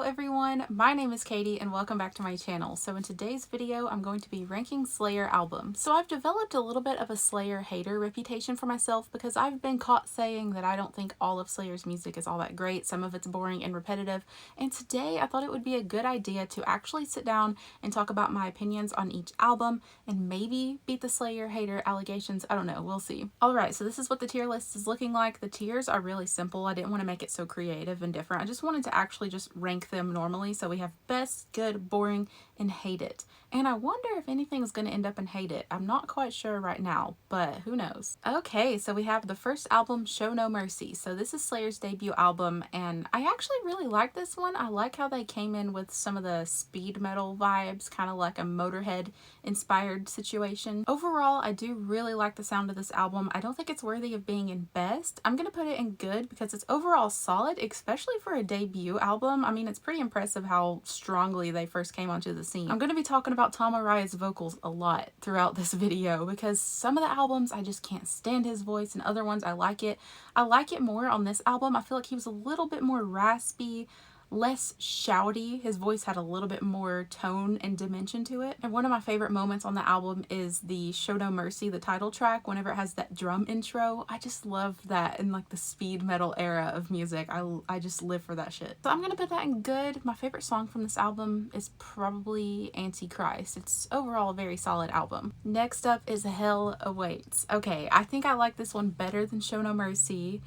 everyone, my name is Katie and welcome back to my channel. So in today's video, I'm going to be ranking Slayer albums. So I've developed a little bit of a Slayer hater reputation for myself because I've been caught saying that I don't think all of Slayer's music is all that great. Some of it's boring and repetitive. And today I thought it would be a good idea to actually sit down and talk about my opinions on each album and maybe beat the Slayer hater allegations. I don't know, we'll see. Alright, so this is what the tier list is looking like. The tiers are really simple. I didn't want to make it so creative and different. I just wanted to actually just rank them normally. So we have best, good, boring, and hate it. And I wonder if anything is going to end up in hate it. I'm not quite sure right now, but who knows. Okay, so we have the first album, Show No Mercy. So this is Slayer's debut album, and I actually really like this one. I like how they came in with some of the speed metal vibes, kind of like a Motorhead inspired situation. Overall, I do really like the sound of this album. I don't think it's worthy of being in best. I'm going to put it in good because it's overall solid, especially for a debut album. I mean, it's pretty impressive how strongly they first came onto the scene. I'm going to be talking about Tom Araya's vocals a lot throughout this video because some of the albums I just can't stand his voice and other ones I like it. I like it more on this album. I feel like he was a little bit more raspy, less shouty. His voice had a little bit more tone and dimension to it. And one of my favorite moments on the album is the Show No Mercy, the title track, whenever it has that drum intro. I just love that in like the speed metal era of music. I just live for that shit. So I'm gonna put that in good. My favorite song from this album is probably Antichrist. It's overall a very solid album. Next up is Hell Awaits. Okay, I think I like this one better than Show No Mercy.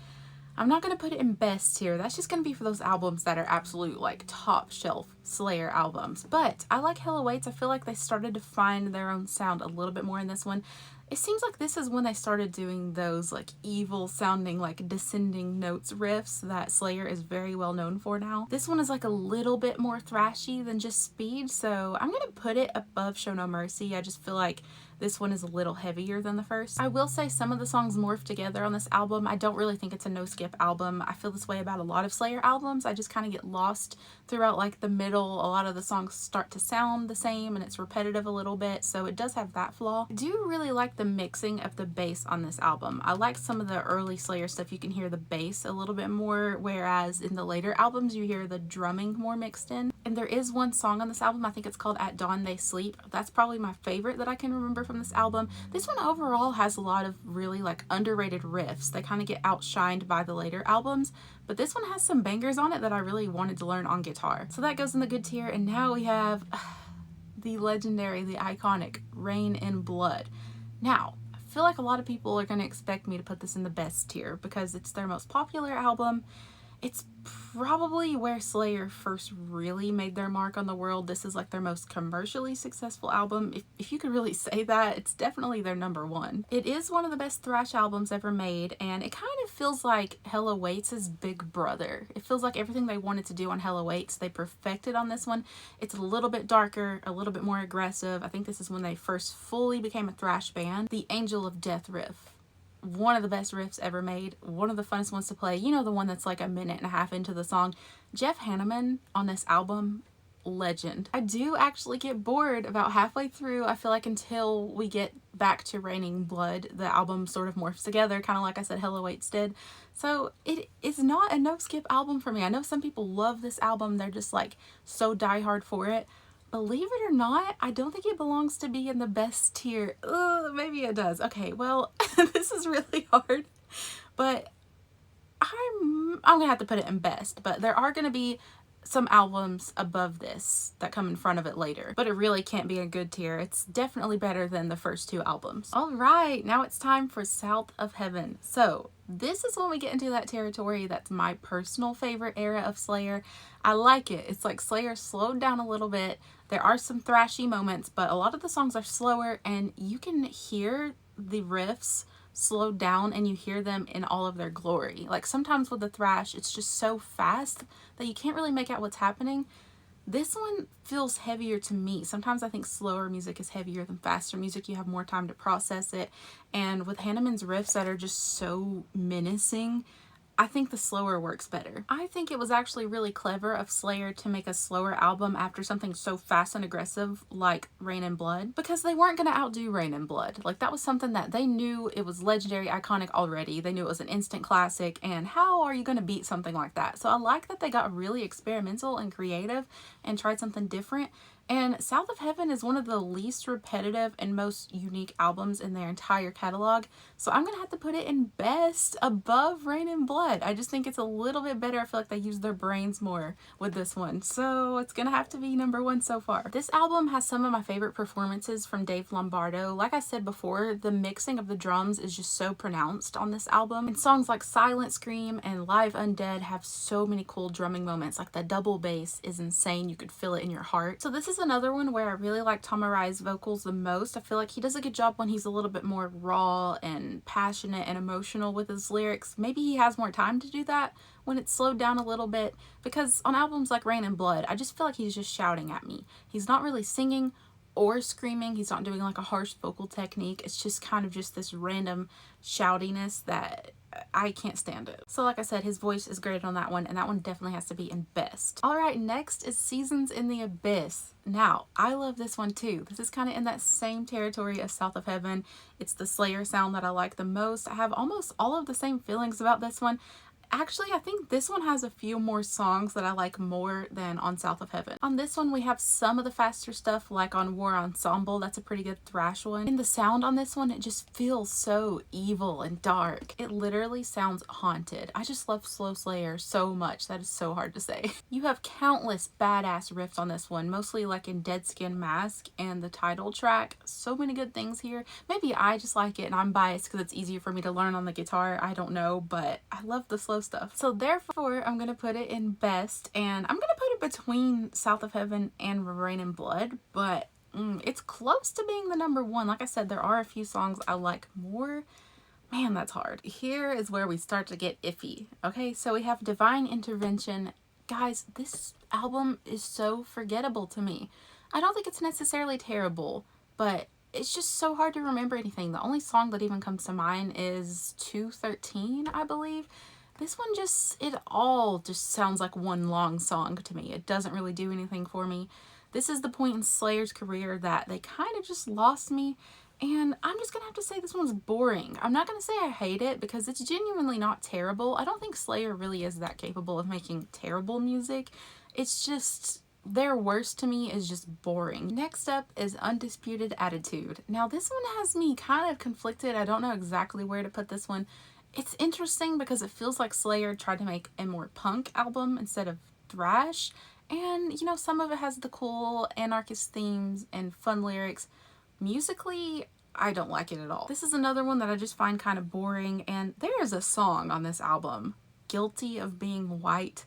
I'm not going to put it in best here. That's just going to be for those albums that are absolute like top shelf Slayer albums. But I like Hell Awaits. I feel like they started to find their own sound a little bit more in this one. It seems like this is when they started doing those like evil sounding like descending notes riffs that Slayer is very well known for now. This one is like a little bit more thrashy than just speed, so I'm going to put it above Show No Mercy. I just feel like this one is a little heavier than the first. I will say some of the songs morph together on this album. I don't really think it's a no-skip album. I feel this way about a lot of Slayer albums. I just kind of get lost throughout like the middle. A lot of the songs start to sound the same and it's repetitive a little bit, so it does have that flaw. I do really like the mixing of the bass on this album. I like some of the early Slayer stuff. You can hear the bass a little bit more, whereas in the later albums you hear the drumming more mixed in. And there is one song on this album, I think it's called At Dawn They Sleep. That's probably my favorite that I can remember from this album. This one overall has a lot of really like underrated riffs. They kind of get outshined by the later albums, but this one has some bangers on it that I really wanted to learn on guitar. So that goes in the good tier. And now we have the legendary, the iconic Rain in Blood. Now, I feel like a lot of people are going to expect me to put this in the best tier because it's their most popular album. It's probably where Slayer first really made their mark on the world. This is like their most commercially successful album. If you could really say that, it's definitely their #1. It is one of the best thrash albums ever made, and it kind of feels like Hell Awaits' big brother. It feels like everything they wanted to do on Hell Awaits, they perfected on this one. It's a little bit darker, a little bit more aggressive. I think this is when they first fully became a thrash band. The Angel of Death riff. One of the best riffs ever made, one of the funnest ones to play. You know, the one that's like a minute and a half into the song. Jeff Hanneman on this album, legend. I do actually get bored about halfway through. I feel like until we get back to Raining Blood, the album sort of morphs together, kind of like I said Hell Awaits did. So it is not a no-skip album for me. I know some people love this album. They're just like so diehard for it. Believe it or not, I don't think it belongs to be in the best tier. Maybe it does. Okay, well, this is really hard, but I'm gonna have to put it in best. But there are gonna be some albums above this that come in front of it later, but it really can't be a good tier. It's definitely better than the first two albums. All right, now it's time for South of Heaven. So this is when we get into that territory that's my personal favorite era of Slayer. I like it. It's like Slayer slowed down a little bit. There are some thrashy moments, but a lot of the songs are slower and you can hear the riffs slowed down and you hear them in all of their glory. Like sometimes with the thrash, it's just so fast that you can't really make out what's happening. This one feels heavier to me. Sometimes I think slower music is heavier than faster music. You have more time to process it. And with Hanneman's riffs that are just so menacing, I think the slower works better. I think it was actually really clever of Slayer to make a slower album after something so fast and aggressive like Rain and Blood, because they weren't going to outdo Rain and Blood. Like, that was something that they knew it was legendary, iconic already. They knew it was an instant classic, and how are you going to beat something like that? So I like that they got really experimental and creative and tried something different. And South of Heaven is one of the least repetitive and most unique albums in their entire catalog. So I'm going to have to put it in best above Rain and Blood. I just think it's a little bit better. I feel like they use their brains more with this one. So it's going to have to be number one so far. This album has some of my favorite performances from Dave Lombardo. Like I said before, the mixing of the drums is just so pronounced on this album. And songs like Silent Scream and Live Undead have so many cool drumming moments. Like the double bass is insane. You could feel it in your heart. So this is another one where I really like Tom Arai's vocals the most. I feel like he does a good job when he's a little bit more raw and passionate and emotional with his lyrics. Maybe he has more time to do that when it's slowed down a little bit, because on albums like Rain and Blood, I just feel like he's just shouting at me. He's not really singing or screaming. He's not doing like a harsh vocal technique. It's just kind of just this random shoutiness that I can't stand it. So like I said, his voice is great on that one, and that one definitely has to be in best. Alright, next is Seasons in the Abyss. Now, I love this one too. This is kind of in that same territory as South of Heaven. It's the Slayer sound that I like the most. I have almost all of the same feelings about this one. Actually, I think this one has a few more songs that I like more than on South of Heaven. On this one, we have some of the faster stuff, like on War Ensemble. That's a pretty good thrash one. And the sound on this one, it just feels so evil and dark. It literally sounds haunted. I just love slow Slayer so much. That is so hard to say. You have countless badass riffs on this one, mostly like in Dead Skin Mask and the title track. So many good things here. Maybe I just like it and I'm biased because it's easier for me to learn on the guitar. I don't know, but I love the slow stuff. So therefore, I'm gonna put it in best, and I'm gonna put it between South of Heaven and Rain and Blood, but it's close to being the number one. Like I said, there are a few songs I like more. Man, that's hard. Here is where we start to get iffy. Okay, so we have Divine Intervention. Guys, this album is so forgettable to me. I don't think it's necessarily terrible, but it's just so hard to remember anything. The only song that even comes to mind is 213, I believe. This one it all just sounds like one long song to me. It doesn't really do anything for me. This is the point in Slayer's career that they kind of just lost me, and I'm just gonna have to say this one's boring. I'm not gonna say I hate it because it's genuinely not terrible. I don't think Slayer really is that capable of making terrible music. It's just their worst to me is just boring. Next up is Undisputed Attitude. Now this one has me kind of conflicted. I don't know exactly where to put this one. It's interesting because it feels like Slayer tried to make a more punk album instead of thrash. And, you know, some of it has the cool anarchist themes and fun lyrics. Musically, I don't like it at all. This is another one that I just find kind of boring. And there is a song on this album, Guilty of Being White.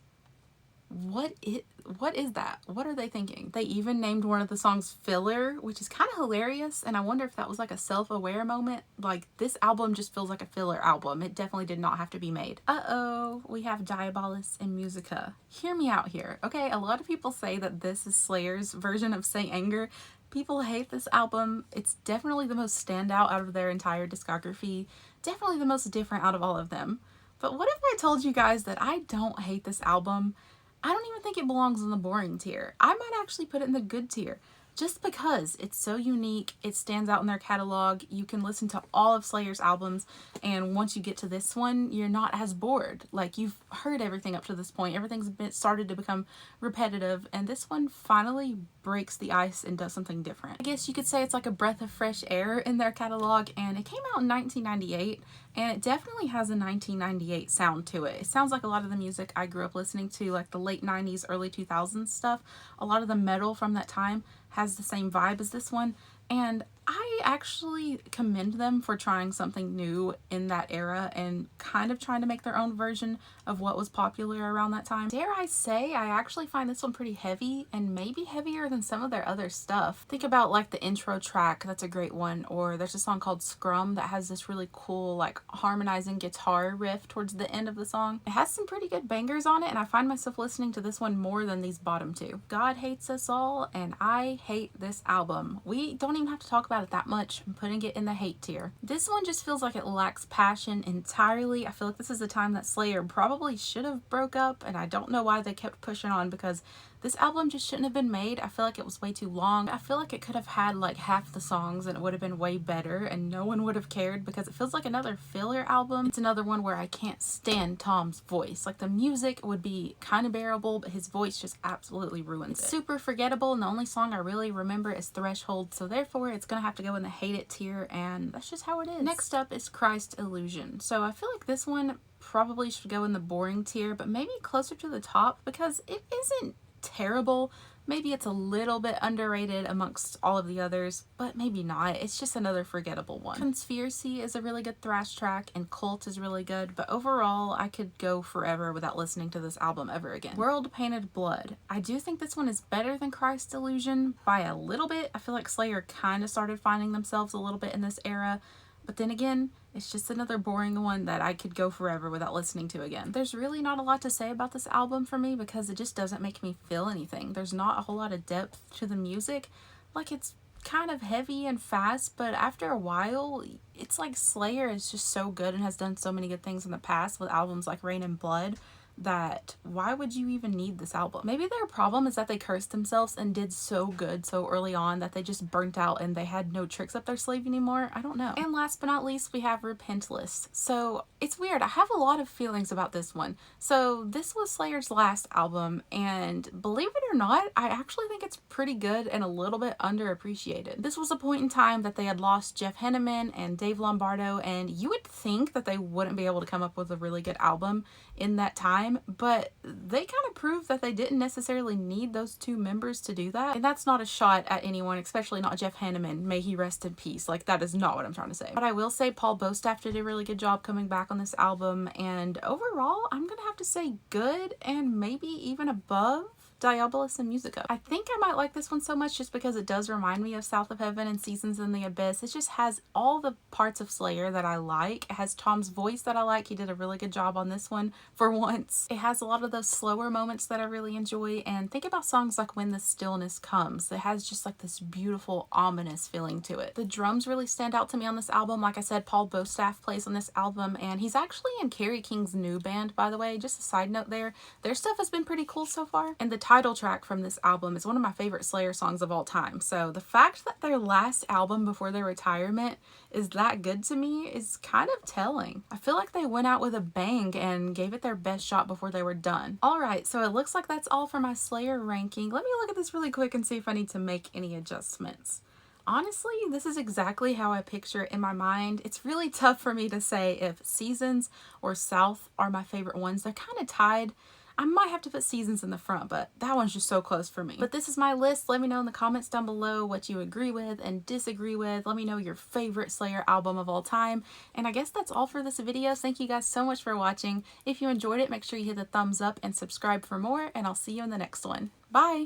What is that? What are they thinking? They even named one of the songs Filler, which is kind of hilarious, and I wonder if that was like a self-aware moment. Like, this album just feels like a filler album. It definitely did not have to be made. Uh-oh, we have Diabolus and Musica. Hear me out here, okay? A lot of people say that this is Slayer's version of Saint Anger. People hate this album. It's definitely the most standout out of their entire discography. Definitely the most different out of all of them. But what if I told you guys that I don't hate this album? I don't even think it belongs in the boring tier. I might actually put it in the good tier just because it's so unique. It stands out in their catalog. You can listen to all of Slayer's albums, and once you get to this one, you're not as bored. Like, you've heard everything up to this point. Everything's started to become repetitive, and this one finally breaks the ice and does something different. I guess you could say it's like a breath of fresh air in their catalog, and it came out in 1998, and it definitely has a 1998 sound to it. It sounds like a lot of the music I grew up listening to, like the late 90s, early 2000s stuff. A lot of the metal from that time has the same vibe as this one, and I actually commend them for trying something new in that era and kind of trying to make their own version of what was popular around that time. Dare I say, I actually find this one pretty heavy, and maybe heavier than some of their other stuff. Think about like the intro track, that's a great one, or there's a song called Scrum that has this really cool like harmonizing guitar riff towards the end of the song. It has some pretty good bangers on it, and I find myself listening to this one more than these bottom two. God Hates Us All and I Hate This Album. We don't even have to talk about about it that much, I'm putting it in the hate tier. This one just feels like it lacks passion entirely. I feel like this is the time that Slayer probably should have broke up, and I don't know why they kept pushing on, because this album just shouldn't have been made. I feel like it was way too long. I feel like it could have had like half the songs and it would have been way better and no one would have cared, because it feels like another filler album. It's another one where I can't stand Tom's voice. Like, the music would be kind of bearable, but his voice just absolutely ruins it. It's super forgettable, and the only song I really remember is Threshold, so therefore it's gonna have to go in the hate it tier, and that's just how it is. Next up is Christ Illusion. So I feel like this one probably should go in the boring tier, but maybe closer to the top, because it isn't terrible. Maybe it's a little bit underrated amongst all of the others, but maybe not. It's just another forgettable one. Conspiracy is a really good thrash track, and Cult is really good, but overall I could go forever without listening to this album ever again. World Painted Blood. I do think this one is better than Christ Illusion by a little bit. I feel like Slayer kind of started finding themselves a little bit in this era, but then again, it's just another boring one that I could go forever without listening to again. There's really not a lot to say about this album for me, because it just doesn't make me feel anything. There's not a whole lot of depth to the music. Like, it's kind of heavy and fast, but after a while, it's like Slayer is just so good and has done so many good things in the past with albums like Rain and Blood, that why would you even need this album? Maybe their problem is that they cursed themselves and did so good so early on that they just burnt out and they had no tricks up their sleeve anymore. I don't know. And last but not least, we have Repentless. So it's weird. I have a lot of feelings about this one. So this was Slayer's last album, and believe it or not, I actually think it's pretty good and a little bit underappreciated. This was a point in time that they had lost Jeff Henneman and Dave Lombardo, and you would think that they wouldn't be able to come up with a really good album in that time, but they kind of proved that they didn't necessarily need those two members to do that. And that's not a shot at anyone, especially not Jeff Henneman. May he rest in peace. Like, that is not what I'm trying to say. But I will say Paul Bostaff did a really good job coming back on this album, and overall I'm gonna have to say good, and maybe even above Diabolus and Musica. I think I might like this one so much just because it does remind me of South of Heaven and Seasons in the Abyss. It just has all the parts of Slayer that I like. It has Tom's voice that I like. He did a really good job on this one for once. It has a lot of those slower moments that I really enjoy, and think about songs like When the Stillness Comes. It has just like this beautiful ominous feeling to it. The drums really stand out to me on this album. Like I said, Paul Bostaff plays on this album, and he's actually in Kerry King's new band, by the way. Just a side note there. Their stuff has been pretty cool so far. And the title track from this album is one of my favorite Slayer songs of all time. So the fact that their last album before their retirement is that good to me is kind of telling. I feel like they went out with a bang and gave it their best shot before they were done. Alright, so it looks like that's all for my Slayer ranking. Let me look at this really quick and see if I need to make any adjustments. Honestly, this is exactly how I picture it in my mind. It's really tough for me to say if Seasons or South are my favorite ones. They're kind of tied. I might have to put Seasons in the front, but that one's just so close for me. But this is my list. Let me know in the comments down below what you agree with and disagree with. Let me know your favorite Slayer album of all time. And I guess that's all for this video. Thank you guys so much for watching. If you enjoyed it, make sure you hit the thumbs up and subscribe for more, and I'll see you in the next one. Bye!